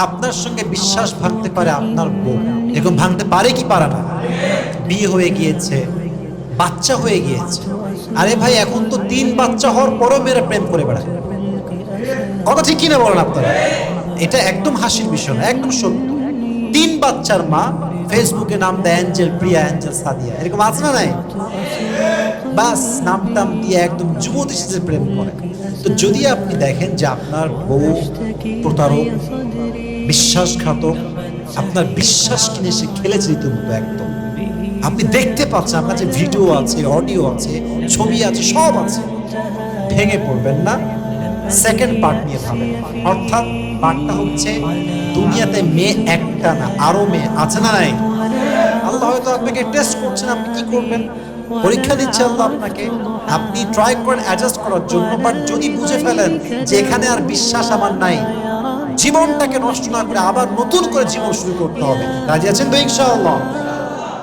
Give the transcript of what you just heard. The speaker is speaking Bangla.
আপনার সঙ্গে বিশ্বাস ভাঙতে পারে আপনার বউ, এরকম ভাঙতে পারে কি পারে না? বিয়ে হয়ে গিয়েছে, বাচ্চা হয়ে গিয়েছে। আরে ভাই, এখন তো 3 বাচ্চা হওয়ার পরও মেয়েরা প্রেম করে বেড়ায়। কথা ঠিক কিনা বলেন আপনারা? এটা একদম হাসির বিষয় না, একদম সত্য। 3 বাচ্চার মা ফেসবুকে নাম দেয় অ্যাঞ্জেল প্রিয়া, অ্যাঞ্জেল সাদিয়া, এরকম আছে না নাই? বাস নাম টাম দিয়ে একদম যুবতী সেজে প্রেম করে। তো যদি আপনি দেখেন যে আপনার বউ প্রতারক, বিশ্বাসঘাতক, আপনার বিশ্বাস কিনে সে খেলেছে রীতিমতো একদম, আপনি দেখতে পাচ্ছেন, আপনার কাছে ভিডিও আছে, অডিও আছে, ছবি আছে, সব আছে, ভেঙে পড়বেন না। সেকেন্ড পার্ট নিয়ে ভাবেন। অর্থাৎ পার্টটা হচ্ছে, দুনিয়াতে মেয়ে একটা না, আরো মেয়ে আছে না নাই? আল্লাহ হয়তো আপনাকে টেস্ট করছেন, আপনি কি করবেন? পরীক্ষা দিচ্ছে আল্লাহ আপনাকে। আপনি ট্রাই করেন অ্যাডজাস্ট করার জন্য, বাট যদি বুঝে ফেলেন যে এখানে আর বিশ্বাস আমার নাই, জীবনটাকে নষ্ট না করে আবার নতুন করে জীবন শুরু করতে হবে, রাজি আছেন তো ইনশাআল্লাহ?